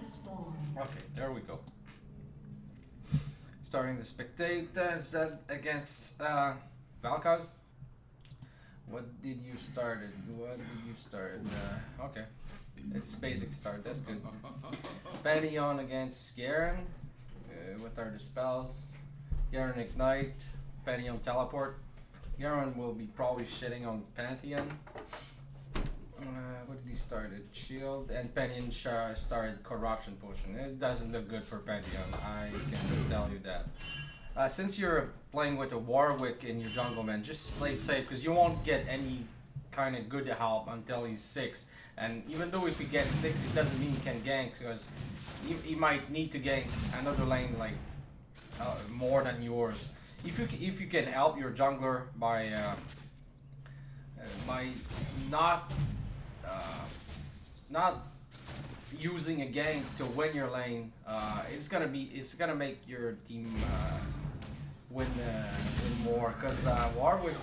Okay, there we go. Starting to spectate Zed against Valkaz. What did you start? What did you start? Okay, it's basic start. That's good. Pantheon against Garen. What are the spells? Garen Ignite, Pantheon Teleport. Garen will be probably shitting on Pantheon. What did he start? Shield, and Pantheon started Corruption Potion. It doesn't look good for Pantheon, I can tell you that. Since you're playing with a Warwick in your jungle, man, just play safe because you won't get any kind of good help until he's 6. And even though if he gets 6, it doesn't mean he can gank because he might need to gank another lane like more than yours. If you can help your jungler by not using a gank to win your lane, it's gonna make your team win more. Cause Warwick,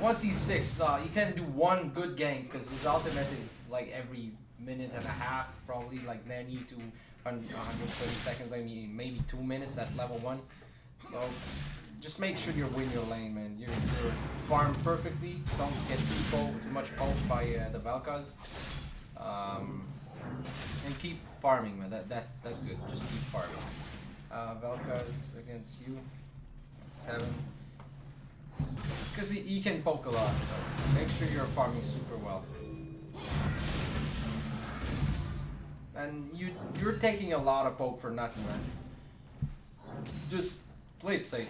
once he's 6, you can do one good gank because his ultimate is like every minute and a half, probably like 90 to 130 seconds, maybe 2 minutes at level 1. So just make sure you win your lane, man. You're farm perfectly. Don't get too much poked by the Valkaz. And keep farming, man. That's good. Just keep farming. Valkaz against you. 7. Because he can poke a lot. So make sure you're farming super well. And you're taking a lot of poke for nothing, man. Just play it safe.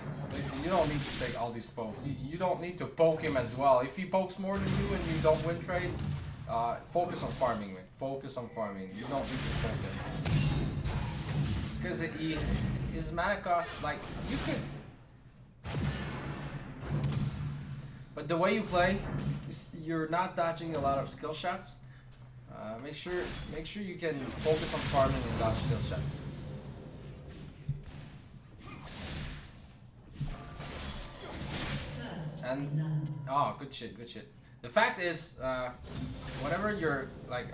You don't need to take all these poke. You don't need to poke him as well. If he pokes more than you and you don't win trades, focus on farming, man. Focus on farming. You don't need to poke him. Because his mana cost, like, you could... But the way you play, you're not dodging a lot of skill shots. Make sure you can focus on farming and dodge skill shots. And oh, good shit, good shit. The fact is, whenever you're like,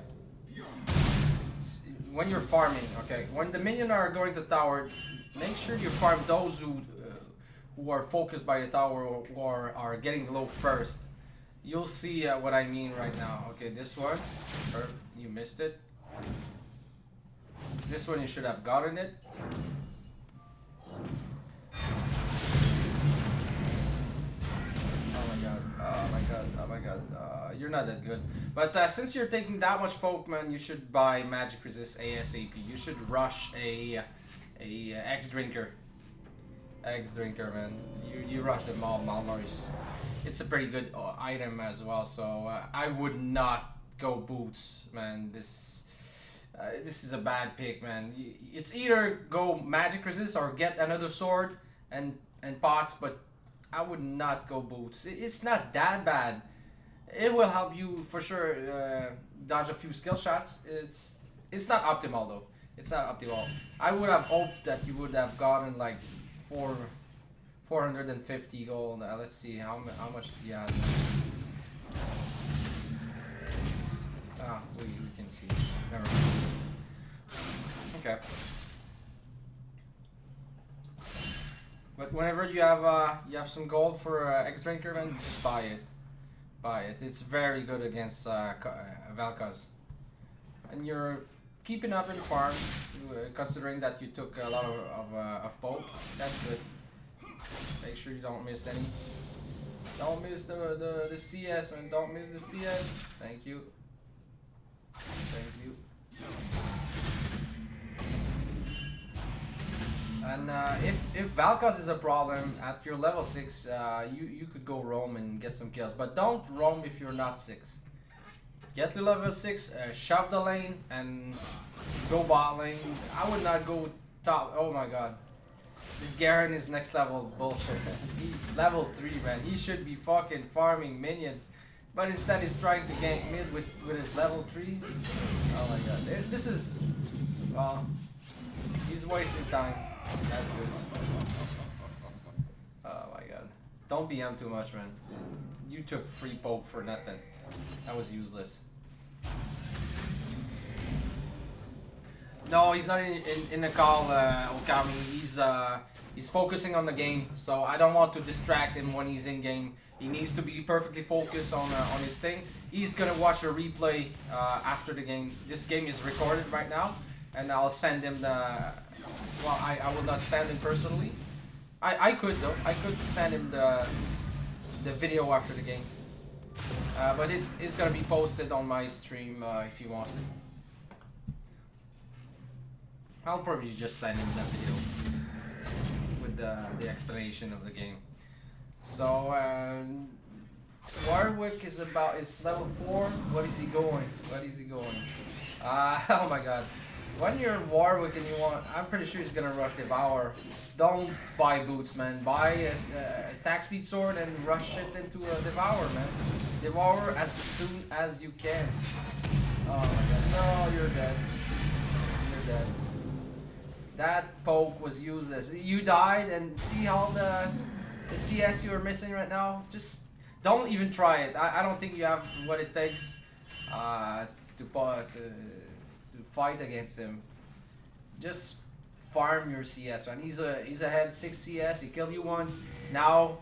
when you're farming, okay, when the minions are going to tower, make sure you farm those who are focused by the tower or are getting low first. You'll see what I mean right now. Okay, this one, you missed it. This one you should have gotten it. Oh my god, you're not that good. But since you're taking that much poke, man, you should buy Magic Resist ASAP. You should rush a X Drinker. X Drinker, man. You rush the Malnourished. It's a pretty good item as well, so I would not go boots, man. This is a bad pick, man. It's either go Magic Resist or get another sword and pots, but I would not go boots. It's not that bad. It will help you for sure dodge a few skill shots. It's not optimal though. It's not optimal. I would have hoped that you would have gotten like 450 gold. Let's see how much do you have. We can see. Never mind. Okay. But whenever you have some gold for X Drinker, man, just buy it. Buy it. It's very good against Valkaz. And you're keeping up in farm, considering that you took a lot of poke. That's good. Make sure you don't miss any. Don't miss the CS, man. Don't miss the CS. Thank you. Thank you. And if Valkaz is a problem at your level 6, you could go roam and get some kills. But don't roam if you're not 6. Get to level 6, shove the lane, and go bot lane. I would not go top. Oh my god. This Garen is next level bullshit. He's level 3, man. He should be fucking farming minions. But instead he's trying to gank mid with his level 3. Oh my god. This is... well... he's wasting time. That's good. Oh my god. Don't BM too much, man. You took free poke for nothing. That was useless. No, he's not in the call, Okami. He's focusing on the game, so I don't want to distract him when he's in game. He needs to be perfectly focused on his thing. He's gonna watch a replay after the game. This game is recorded right now, and I'll send him the. Well, I will not send him personally. I could though. I could send him the video after the game. But it's gonna be posted on my stream if he wants it. I'll probably just send him that video with the explanation of the game. So Warwick is level 4. What is he going? What is he going? Oh my god. When you're Warwick and you want, I'm pretty sure he's gonna rush Devour. Don't buy boots, man. Buy a attack speed sword and rush it into a Devour, man. Devour as soon as you can. Oh my god. No, you're dead. You're dead. That poke was useless. You died, and see all the CS you are missing right now? Just don't even try it. I don't think you have what it takes to fight against him. Just farm your CS, man. He's ahead 6 CS. He killed you once. Now,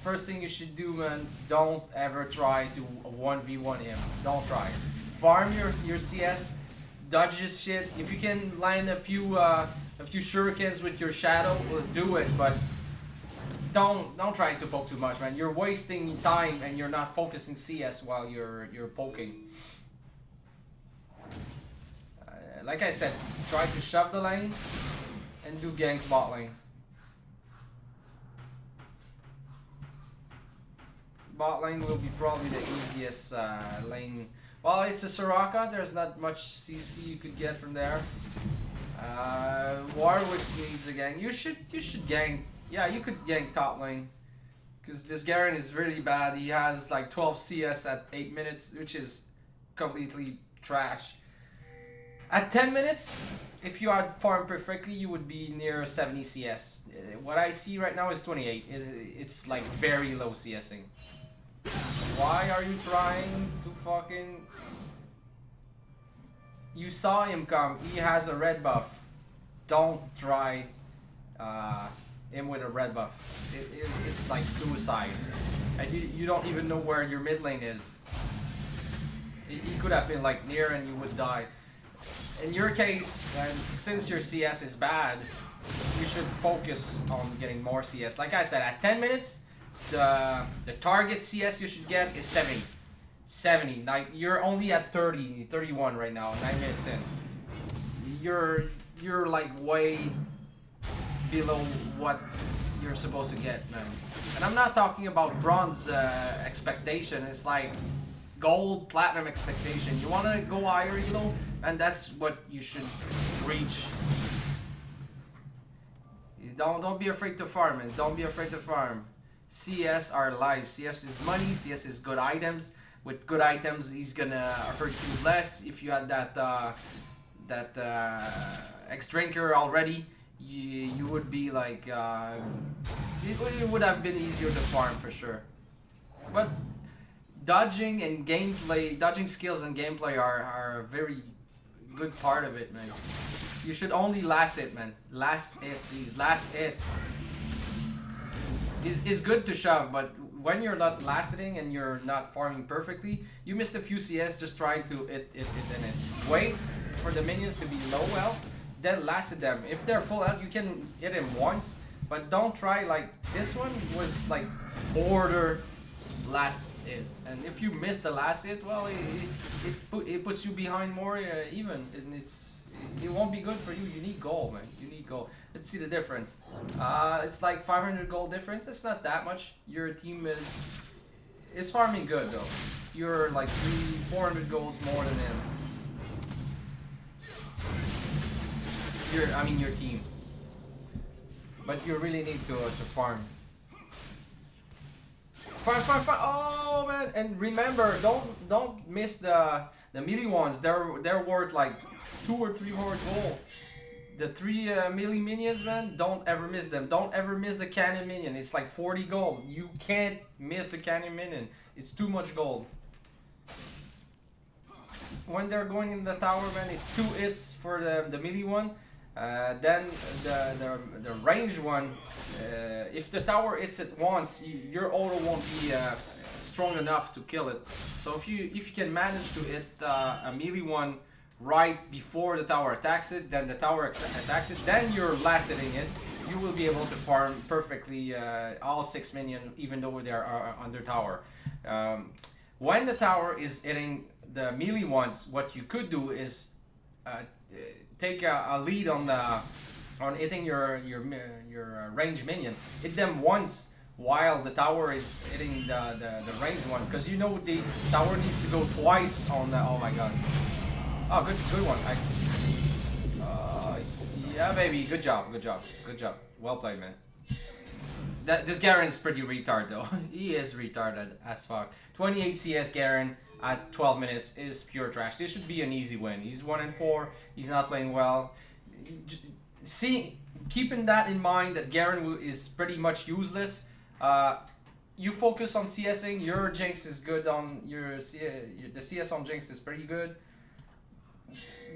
first thing you should do, man, don't ever try to 1v1 him. Don't try. Farm your CS. Dodge his shit. If you can land a few shurikens with your shadow, do it. But don't try to poke too much, man. You're wasting time and you're not focusing CS while you're poking. Like I said, try to shove the lane and do ganks bot lane. Bot lane will be probably the easiest lane. Well, it's a Soraka, there's not much CC you could get from there. Warwick needs a gank. You should gank. Yeah, you could gank top lane. Because this Garen is really bad. He has like 12 CS at 8 minutes, which is completely trash. At 10 minutes, if you had farmed perfectly, you would be near 70 CS. What I see right now is 28. It's like very low CSing. Why are you trying to fucking... You saw him come. He has a red buff. Don't try him with a red buff. It's like suicide. And you don't even know where your mid lane is. He could have been like near and you would die. In your case, and since your CS is bad, you should focus on getting more CS. Like I said, at 10 minutes, the target CS you should get is 70. 70. Like you're only at 30, 31 right now, 9 minutes in. You're like way below what you're supposed to get, man. And I'm not talking about bronze expectation. It's like gold, platinum expectation. You want to go higher, you know, and that's what you should reach. Don't be afraid to farm, man. Don't be afraid to farm. CS are life. CS is money. CS is good items. With good items, he's gonna hurt you less. If you had that X-Drinker already, you would be like it would have been easier to farm for sure. But dodging and gameplay, dodging skills and gameplay are a very good part of it, man. You should only last it, man. Last it, please. Last it. It's good to shove, but when you're not lasting and you're not farming perfectly, you missed a few CS just trying to it. Wait for the minions to be low health, then last them. If they're full health, you can hit him once, but don't try like this one was like border last it. And if you miss the last hit, well, it puts you behind more even, and it won't be good for you. You need gold, man. You need gold. Let's see the difference. It's like 500 gold difference. That's not that much. Your team is farming good though. You're like 400 golds more than him. Your team. But you really need to farm. Farm. Oh man! And remember, don't miss the melee ones. They're worth like 2 or 3 more gold. The 3 melee minions, man, don't ever miss them. Don't ever miss the cannon minion. It's like 40 gold. You can't miss the cannon minion. It's too much gold. when they're going in the tower, man, it's 2 hits for the melee one. Then the range one, if the tower hits it once, your auto won't be strong enough to kill it. So if you can manage to hit a melee one right before the tower attacks it, then the tower attacks it, then you're last hitting it, you will be able to farm perfectly all 6 minions, even though they are under tower. When the tower is hitting the melee ones, what you could do is take a lead on hitting your range minion. Hit them once while the tower is hitting the range one, because you know the tower needs to go twice on the. Oh my god! Oh, good one. Yeah, baby. Good job. Well played, man. This Garen is pretty retarded though. He is retarded as fuck. 28 CS Garen at 12 minutes is pure trash. This should be an easy win. He's 1-4. He's not playing well. Keeping that in mind, that Garen is pretty much useless. You focus on CSing. Your Jinx is good on the CS on Jinx is pretty good.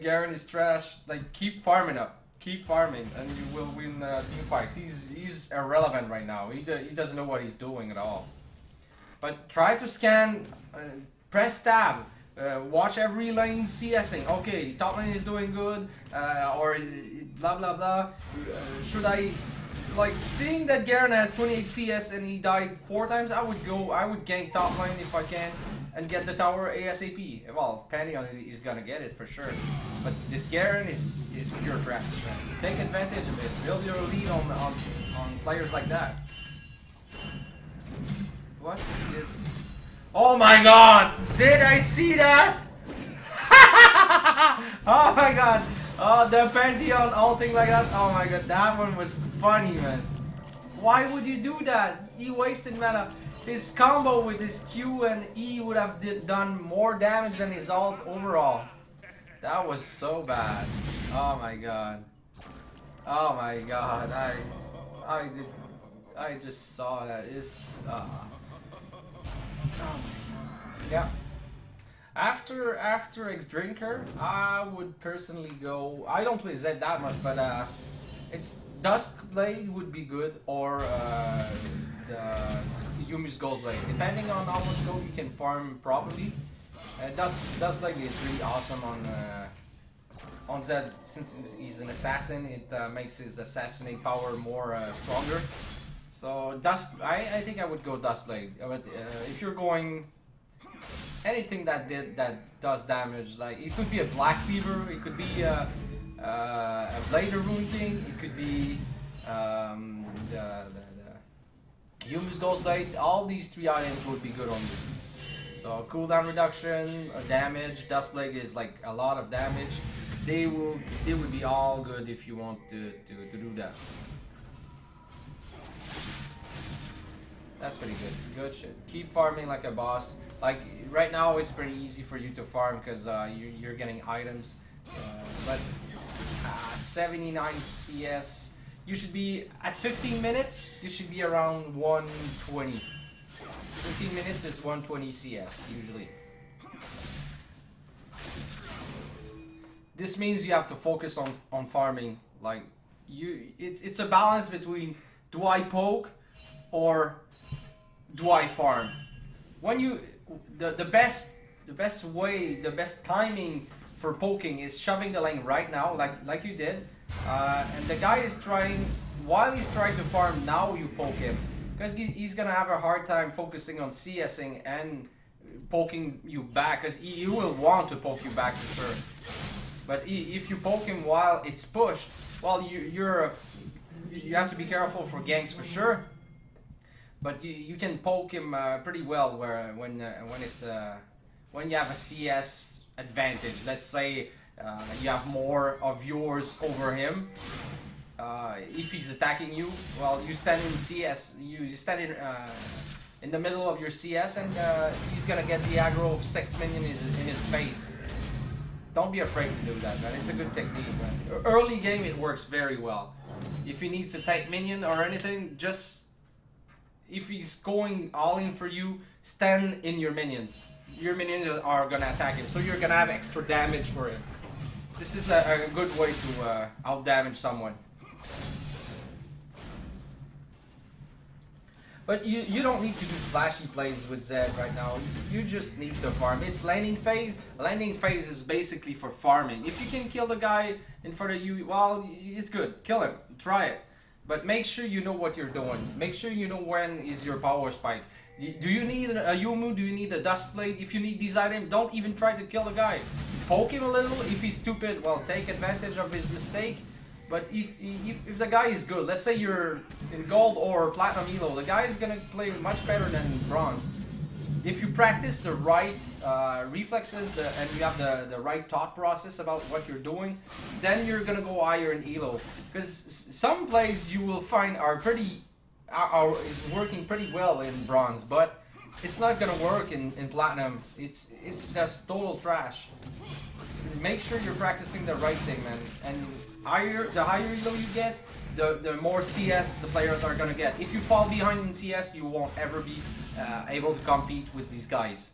Garen is trash. Like, keep farming up. Keep farming, and you will win team fights. He's irrelevant right now. He doesn't know what he's doing at all. But try to scan, press tab, watch every lane CSing. Okay, top lane is doing good, or blah blah blah. Should I, like, seeing that Garen has 28 CS and he died 4 times? I would gank top lane if I can and get the tower ASAP. Well, Pantheon is gonna get it for sure. But this Garen is pure trash. Take advantage of it. Build your lead on players like that. What is? Oh my god! Did I see that? Oh my god! Oh, the Pantheon ulting like that. Oh my god, that one was funny, man. Why would you do that? He wasted mana. His combo with his Q and E would have done more damage than his ult overall. That was so bad. Oh my god. Oh my god. I just saw that. Yeah. After X Drinker, I would personally go. I don't play Zed that much, but it's Duskblade would be good, or the Yumi's Goldblade, depending on how much gold you can farm properly. Duskblade is really awesome on Zed, since he's an assassin. It makes his assassinate power more stronger. So I think I would go Duskblade. But if you're going anything that does damage, like it could be a Black Fever, it could be a Blade of Rune King, it could be the Yumi's Goldblade. All these 3 items would be good on you. So cooldown reduction, damage, Duskblade is like a lot of damage. They would be all good if you want to do that. That's pretty good. Good shit. Keep farming like a boss. Like right now, it's pretty easy for you to farm because you're getting items. But 79 CS. You should be at 15 minutes. You should be around 120. 15 minutes is 120 CS usually. This means you have to focus on farming. Like it's a balance between, do I poke or do I farm? When you the best way, the best timing for poking is shoving the lane right now, like you did. And the guy is trying, while he's trying to farm, now you poke him, because he's gonna have a hard time focusing on CSing and poking you back, because he will want to poke you back for sure. But if you poke him while it's pushed, well, you have to be careful for ganks for sure. But you can poke him pretty well when you have a CS advantage. Let's say you have more of yours over him. If he's attacking you, well, you stand in CS. You stand in the middle of your CS, and he's gonna get the aggro of 6 minions in his face. Don't be afraid to do that, man. It's a good technique, man. Early game, it works very well. If he needs to tank minion or anything, just if he's going all in for you, stand in your minions. your minions are gonna attack him. So you're gonna have extra damage for him. This is a good way to out damage someone. But you don't need to do flashy plays with Zed right now. You just need to farm. It's laning phase. Laning phase is basically for farming. If you can kill the guy in front of you, well, it's good. Kill him. Try it. But make sure you know what you're doing. Make sure you know when is your power spike. Do you need a Yumu? Do you need a Dust Blade? If you need these items, don't even try to kill the guy. Poke him a little. If he's stupid, well, take advantage of his mistake. But if the guy is good, let's say you're in gold or platinum elo, the guy is gonna play much better than bronze. If you practice the right reflexes and you have the right thought process about what you're doing, then you're gonna go higher in elo. Because some plays you will find are is working pretty well in bronze, but it's not gonna work in platinum. It's just total trash. So make sure you're practicing the right thing, man. And the higher elo you get, the more CS the players are gonna get. If you fall behind in CS, you won't ever be able to compete with these guys.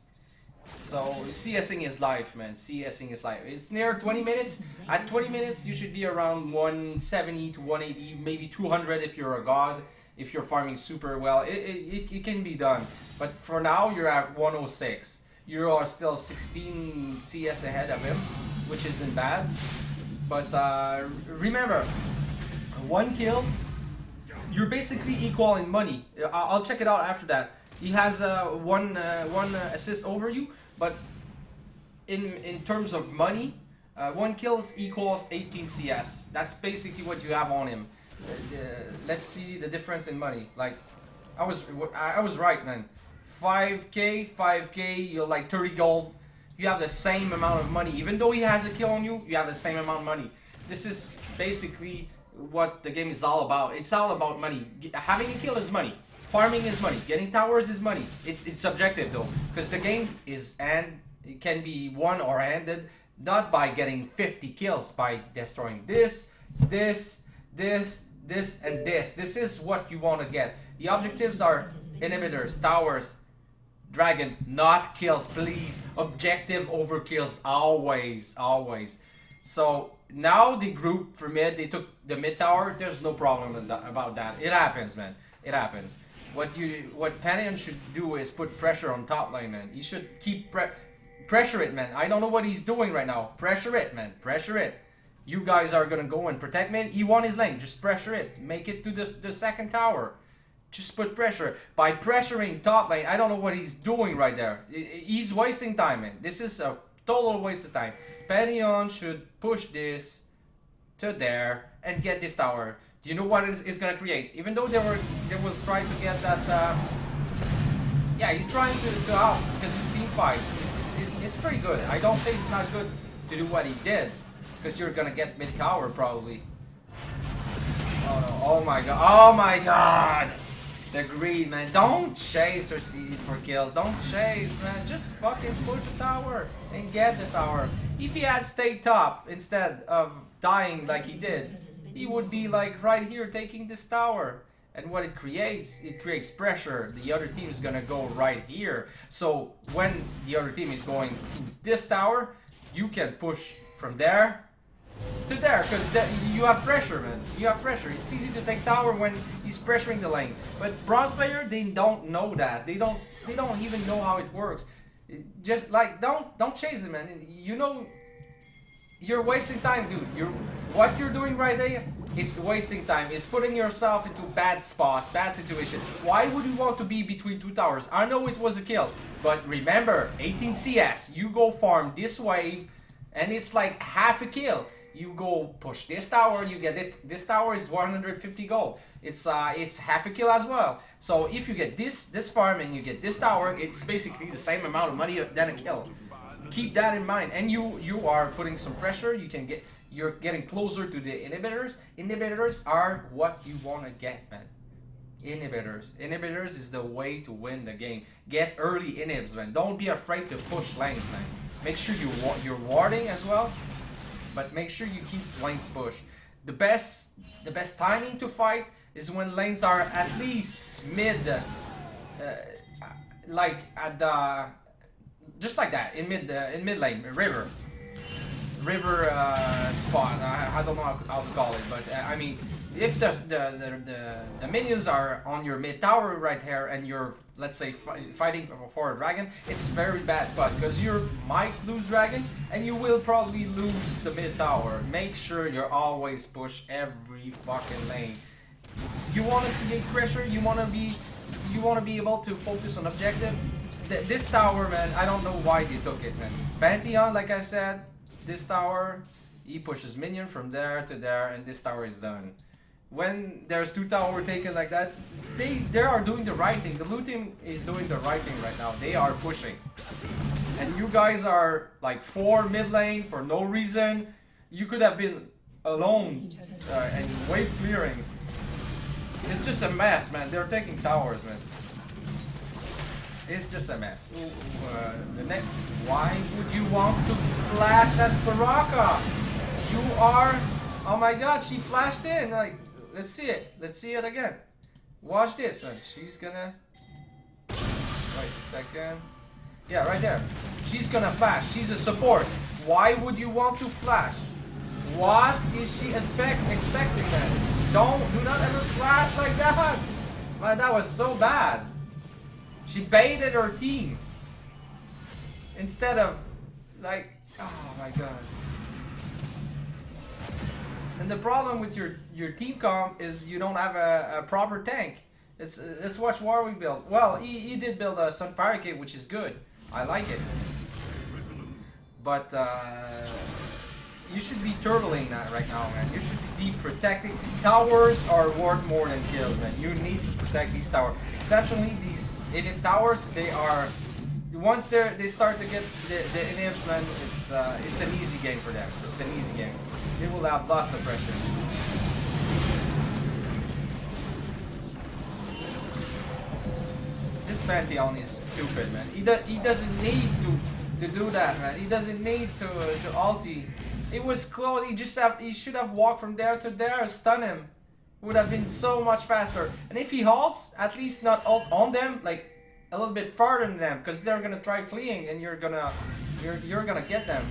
So CSing is life, man. CSing is life. It's near 20 minutes. At 20 minutes, you should be around 170 to 180, maybe 200 if you're a god. If you're farming super well, it can be done. But for now, you're at 106. You are still 16 CS ahead of him, which isn't bad. But remember, one kill, you're basically equal in money. I'll check it out after that. He has one assist over you, but in terms of money, one kill equals 18 CS. That's basically what you have on him. Let's see the difference in money. Like, I was right, man. 5k, you're like 30 gold. You have the same amount of money. Even though he has a kill on you, you have the same amount of money. This is basically what the game is all about. It's all about money. Having a kill is money. Farming is money. Getting towers is money. It's subjective though, because the game is it can be won or ended not by getting 50 kills, by destroying this, and this. This is what you want to get. The objectives are inhibitors, towers, dragon, not kills, please. Objective over kills, always. So now the group for mid, they took the mid tower. There's no problem about that. It happens, man. It happens. What Pantheon should do is put pressure on top lane, man. He should keep pressure it, man. I don't know what he's doing right now. Pressure it, man. Pressure it. You guys are gonna go and protect mid. He won his lane. Just pressure it. Make it to the second tower. Just put pressure. By pressuring top lane, I don't know what he's doing right there. He's wasting time, man. This is a total waste of time. Pantheon should push this to there and get this tower. Do you know what it's gonna create? Even though they will try to get that. Yeah, he's trying to out because it's team fight. It's pretty good. I don't say it's not good to do what he did, because you're gonna get mid tower probably. Oh no! Oh my god! Oh my god! The greed, man. Don't chase or see for kills. Don't chase, man. Just fucking push the tower and get the tower. If he had stayed top instead of dying like he did, he would be like right here taking this tower. And what it creates pressure. The other team is gonna go right here. So when the other team is going to this tower, you can push from there to there, because you have pressure, man. You have pressure. It's easy to take tower when he's pressuring the lane. But bronze player, they don't know that. They don't even know how it works. Just like don't chase him, man. You know you're wasting time, dude. What you're doing right there is wasting time. It's putting yourself into bad spots, bad situation. Why would you want to be between two towers? I know it was a kill, but remember, 18 CS. You go farm this wave, and it's like half a kill. You go push this tower, you get it. This tower is 150 gold. It's half a kill as well. So if you get this farm and you get this tower, it's basically the same amount of money than a kill. Keep that in mind. And you are putting some pressure. You're getting closer to the inhibitors. Inhibitors are what you want to get, man. Inhibitors is the way to win the game. Get early inhibs, man. Don't be afraid to push lanes, man. Make sure you're warding as well. But make sure you keep lanes pushed. The best timing to fight is when lanes are at least mid, like at the just like that in mid lane, river spot. I don't know how to call it, but I mean, if the minions are on your mid tower right here, and you're, let's say, fighting for a dragon, it's a very bad spot because you might lose dragon and you will probably lose the mid tower. Make sure you always push every fucking lane. You want to create pressure. You want to be able to focus on objective. This tower, man, I don't know why they took it, man. Pantheon, like I said, this tower, he pushes minion from there to there, and this tower is done. When there's 2 towers taken like that, they are doing the right thing. The blue team is doing the right thing right now. They are pushing. And you guys are like 4 mid lane for no reason. You could have been alone and wave clearing. It's just a mess, man. They're taking towers, man. It's just a mess. The next, why would you want to flash at Soraka? You are, oh my god, she flashed in. Like, let's see it. Let's see it again. Watch this. She's gonna, wait a second. Yeah, right there. She's gonna flash. She's a support. Why would you want to flash? What is she expecting then? Do not ever flash like that. Man, that was so bad. She baited her team instead of, like, oh my god. And the problem with your team comp is you don't have a proper tank. Let's watch Warwick build. Well, he did build a Sunfire Kit, which is good. I like it. But you should be turtling that right now, man. You should be protecting. Towers are worth more than kills, man. You need to protect these towers. Exceptionally, these inhib towers, they are, once they start to get the inhibs, man, it's an easy game for them. It's an easy game. They will have lots of pressure. This Pantheon is stupid, man. He doesn't need to do that, man. He doesn't need to ulti. It was close. He should have walked from there to there, stun him. It would have been so much faster. And if he halts, at least not ult on them, like a little bit farther than them, because they're gonna try fleeing, and you're gonna get them.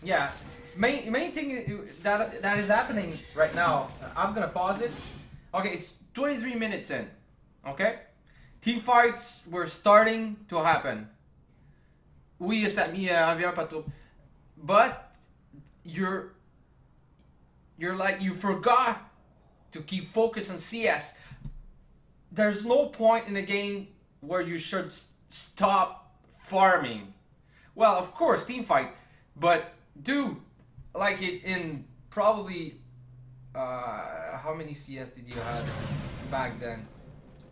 Yeah. Main thing that is happening right now. I'm gonna pause it. Okay, it's 23 minutes in. Okay, team fights were starting to happen. Oui, ça revient pas trop. But you're like, you forgot to keep focus on CS. There's no point in a game where you should stop farming. Well, of course, team fight, but dude, like it in probably how many CS did you have back then?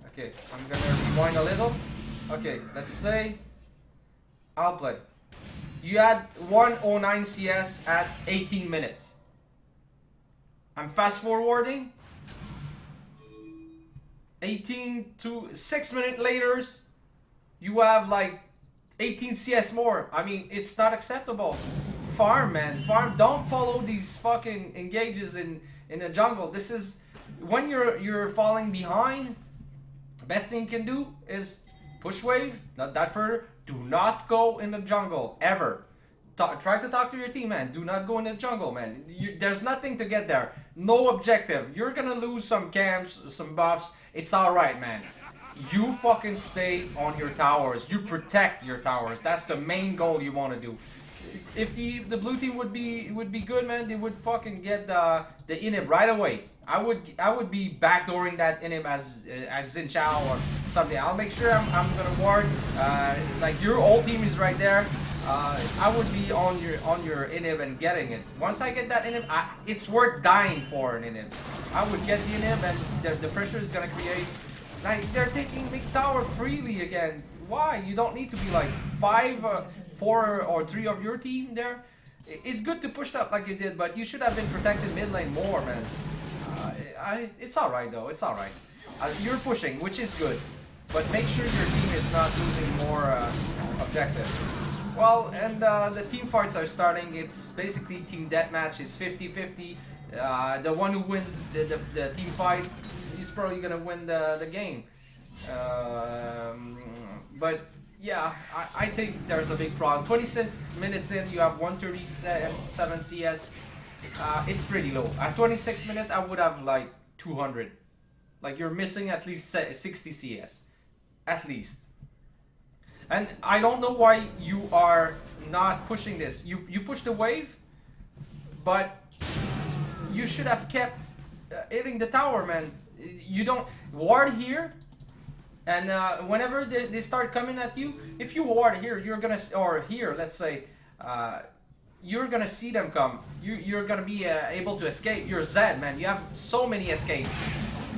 Okay, I'm gonna rewind a little. Okay, let's say I'll play. You had 109 CS at 18 minutes. I'm fast forwarding. 18 to 6 minutes later, you have like 18 CS more. I mean, it's not acceptable. Farm, man, farm. Don't follow these fucking engages in the jungle. This is when you're falling behind. Best thing you can do is push wave, not that further. Do not go in the jungle ever. Try to talk to your team, man. Do not go in the jungle, man. There's nothing to get there. No objective. You're gonna lose some camps, some buffs. It's alright, man. You fucking stay on your towers. You protect your towers. That's the main goal you want to do. If the blue team would be good, man, they would fucking get the inhib right away. I would be backdooring that inhib as Xin Chao or something. I'll make sure I'm gonna ward. Like your whole team is right there. I would be on your inhib and getting it. Once I get that inhib, it's worth dying for an inhib. I would get the inhib, and the pressure is gonna create. Like, they're taking big tower freely again. Why? You don't need to be like 4 or 3 of your team there. It's good to push up like you did, but you should have been protected mid lane more, man. It's alright though, it's alright. You're pushing, which is good, but make sure your team is not losing more objectives. Well, and the team fights are starting. It's basically team deathmatch. It's 50-50. The one who wins the team fight, he's probably gonna win the game. But yeah, I think there's a big problem. 26 minutes in, you have 137 CS. It's pretty low. At 26 minutes, I would have like 200. Like you're missing at least 60 CS. At least. And I don't know why you are not pushing this. You push the wave, but you should have kept hitting the tower, man. You don't ward here, and whenever they start coming at you, if you ward here, you're gonna, or here, let's say, you're gonna see them come. You're gonna be able to escape. You're Zed, man. You have so many escapes.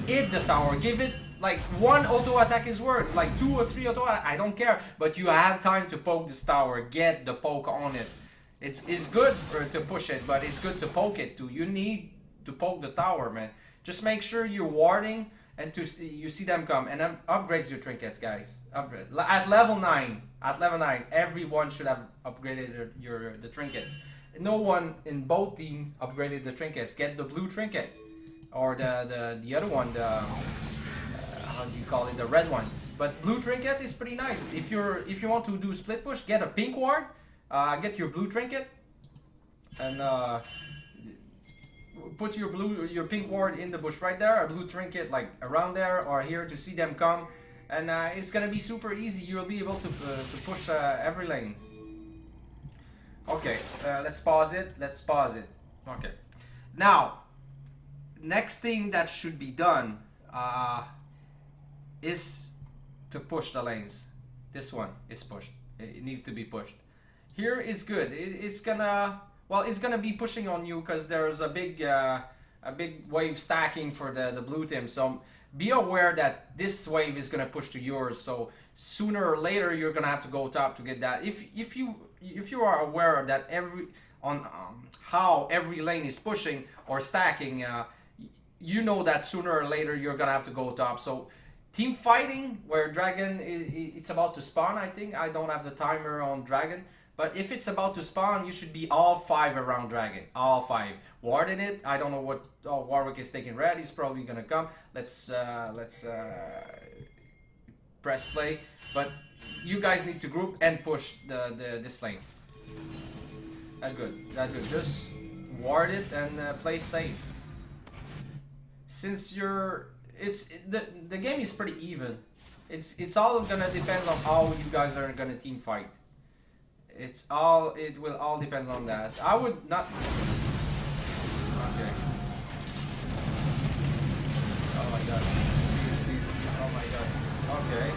Hit the tower. Give it like one auto attack is worth, like 2 or 3 auto attack, I don't care. But you have time to poke this tower. Get the poke on it. It's good to push it, but it's good to poke it too. You need to poke the tower, man. Just make sure you're warding and you see them come. And upgrades your trinkets, guys. Upgrade at level 9. At level 9, everyone should have upgraded the trinkets. No one in both teams upgraded the trinkets. Get the blue trinket, or the other one, the how do you call it, the red one. But blue trinket is pretty nice. If you want to do split push, get a pink ward. Get your blue trinket, and put your pink ward in the bush right there. A blue trinket like around there or here to see them come, and it's gonna be super easy. You'll be able to push every lane. Okay, let's pause it. Let's pause it. Okay, now next thing that should be done is to push the lanes. This one is pushed. It needs to be pushed. Here is good. It's gonna, well, it's gonna be pushing on you because there's a big wave stacking for the blue team. So be aware that this wave is gonna push to yours. So sooner or later you're gonna have to go top to get that. If you are aware that how every lane is pushing or stacking, you know that sooner or later you're gonna have to go top. So team fighting where dragon it's about to spawn, I think I don't have the timer on dragon. But if it's about to spawn, you should be all 5 around dragon. All 5. Warding it. I don't know what. Oh, Warwick is taking red. He's probably gonna come. Let's press play. But you guys need to group and push this lane. That's good. That's good. Just ward it and play safe. Since the game is pretty even. It's all gonna depend on how you guys are gonna team fight. It will all depend on that. I would not. Okay. Oh my god. Please. Oh my god. Okay.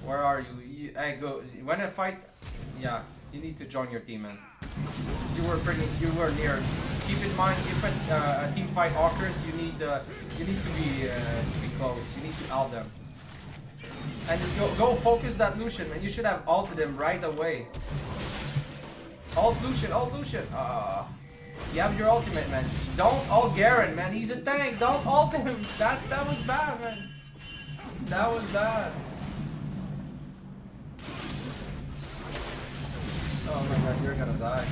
Where are you? Hey, go. When I fight, yeah, you need to join your team, man. You were near. Keep in mind, if a team fight occurs, you need to be close. You need to help them. And go focus that Lucian, man. You should have ulted him right away. Ult Lucian, ult Lucian. You have your ultimate, man. Don't ult Garen, man. He's a tank. Don't ult him. That was bad, man. That was bad. Oh my god, you're gonna die.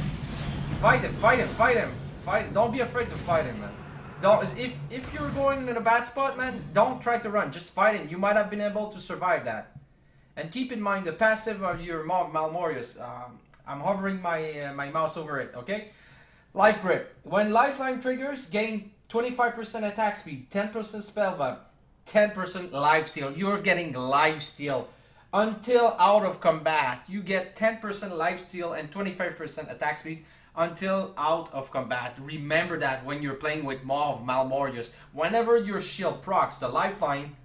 Fight him, fight him, fight him. Fight. Don't be afraid to fight him, man. Don't, if you're going in a bad spot, man, don't try to run. Just fight him. You might have been able to survive that. And keep in mind the passive of your Malmorius. I'm hovering my mouse over it, okay? Life Grip. When Lifeline triggers, gain 25% attack speed, 10% spell vibe, 10% lifesteal. You're getting lifesteal. Until out of combat, you get 10% lifesteal and 25% attack speed. Until out of combat. Remember that when you're playing with Maw of Malmorius, whenever your shield procs the lifeline,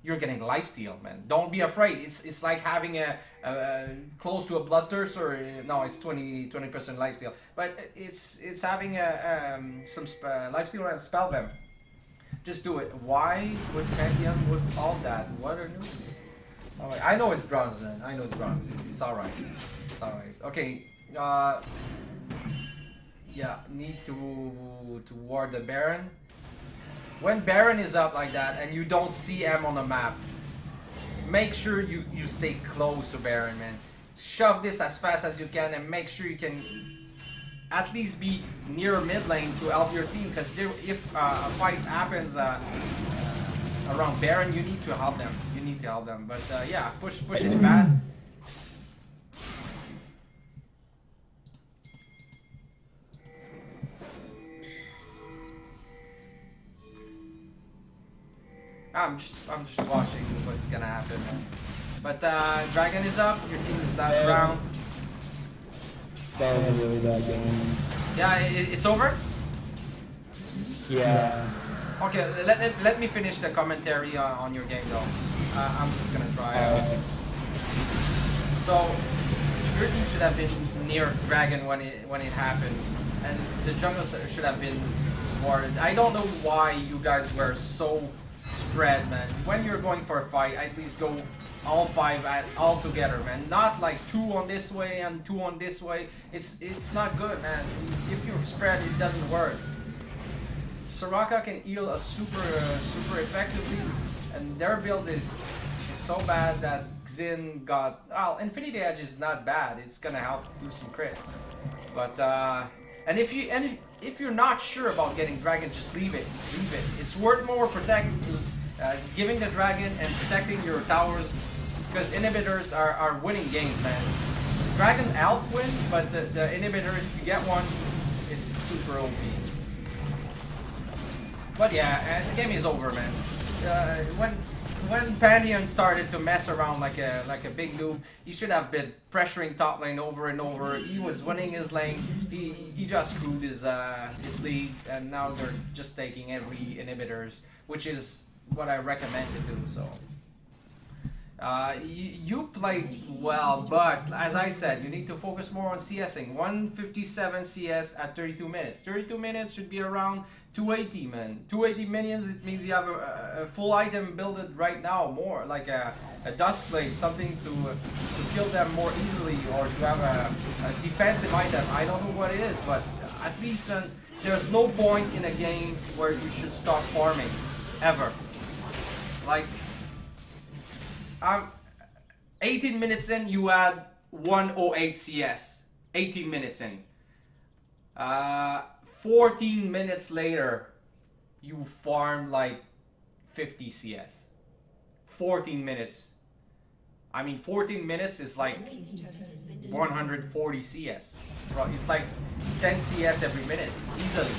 you're getting lifesteal, man. Don't be afraid. It's like having a close to a bloodthirster. No, it's 20% lifesteal, but it's having some lifesteal and spell vamp. Just do it. Why would Pantheon with all that? What are new? Oh, I know it's bronze, man. I know it's bronze. It's all right. It's all right. Okay. Yeah, need to ward the Baron. When Baron is up like that and you don't see him on the map, make sure you stay close to Baron, man. Shove this as fast as you can and make sure you can at least be near mid lane to help your team. Because if a fight happens around Baron, you need to help them. You need to help them. But yeah, push it fast. I'm just watching what's gonna happen. But Dragon is up. Your team is last round. That was a really bad game. Yeah, it's over. Yeah. Okay, let me finish the commentary on your game though. I'm just gonna try. So your team should have been near Dragon when it happened, and the jungle should have been warded. I don't know why you guys were so spread, man. When you're going for a fight, at least go all 5 all together, man. Not like 2 on this way and 2 on this way. It's not good, man. If you're spread, it doesn't work. Soraka can heal super effectively, and their build is so bad that Xin got. Well, Infinity Edge is not bad. It's gonna help do some crits, but and if you're not sure about getting Dragon, just leave it. It's worth more giving the Dragon and protecting your towers, because inhibitors are winning games, man. Dragon help win, but the inhibitor, if you get one, it's super OP. But yeah, the game is over, man. When Pantheon started to mess around like a big noob, he should have been pressuring top lane over and over. He was winning his lane. He just screwed his lead, and now they're just taking every inhibitors, which is what I recommend to do. So you played well, but as I said, you need to focus more on CSing. 157 CS at 32 minutes. 32 minutes should be around 280, man. 280 minions, it means you have a full item built right now, more like a dust blade, something to kill them more easily, or to have a defensive item. I don't know what it is, but at least there's no point in a game where you should stop farming, ever. Like, 18 minutes in, you had 108 CS. 18 minutes in. 14 minutes later, you farmed like 50 CS. 14 minutes. I mean, 14 minutes is like 140 CS. It's like 10 CS every minute, easily.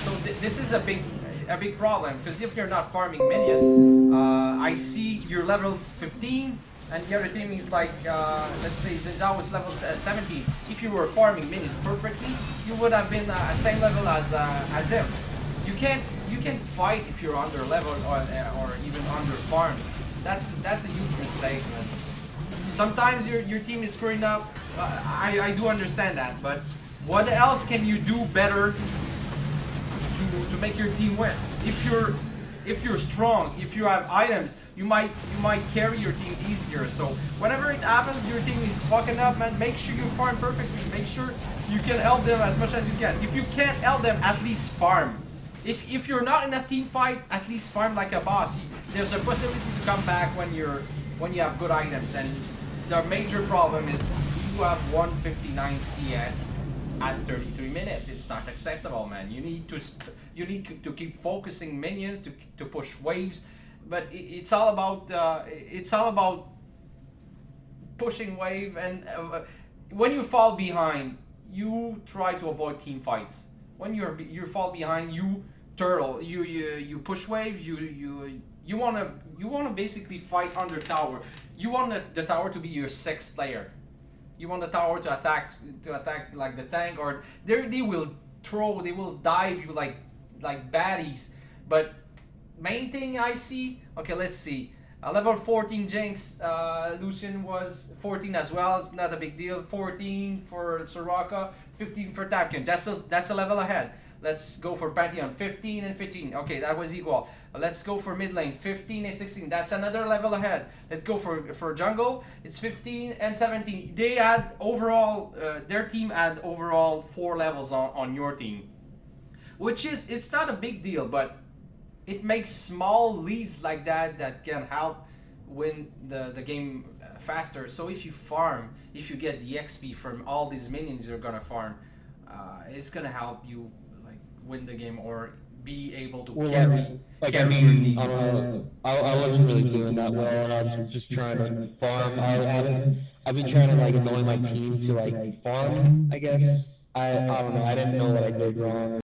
So this is a big problem, because if you're not farming minion, I see you're level 15, and the other team is like, let's say Zinzao is level 17. If you were farming minions perfectly, you would have been same level as him. You can't fight if you're under level or even under farm. That's a huge mistake, man. Sometimes your team is screwing up. I do understand that, but what else can you do better to make your team win? If you're strong, if you have items, you might carry your team easier. So whenever it happens, your team is fucking up, man, make sure you farm perfectly. Make sure you can help them as much as you can. If you can't help them, at least farm. If you're not in a team fight, at least farm like a boss. There's a possibility to come back when you have good items. And the major problem is you have 159 CS at 33 minutes. It's not acceptable, man. You need to keep focusing minions to push waves, but it's all about pushing wave. And when you fall behind, you try to avoid team fights. When you fall behind, you turtle, you push wave. You wanna basically fight under tower. You want the tower to be your 6th player. You want the tower to attack like the tank, or they will dive you like baddies. But main thing I see, okay, let's see. Level 14 Jinx, Lucian was 14 as well. It's not a big deal. 14 for Soraka, 15 for Tapkin. That's a level ahead. Let's go for Pantheon, 15 and 15. Okay, that was equal. Let's go for mid lane, 15 and 16. That's another level ahead. Let's go for jungle. It's 15 and 17. They had overall, their team had overall 4 levels on your team, which is, it's not a big deal, but it makes small leads like that can help win the game faster. So if you farm, if you get the XP from all these minions you're gonna farm, it's gonna help you like win the game or be able to Well, carry I carry your mean, I team. don't know. I wasn't really doing that well, and I was just trying to farm. I've been trying to like annoy my team to like farm, I guess. I don't know. I didn't know what I did wrong.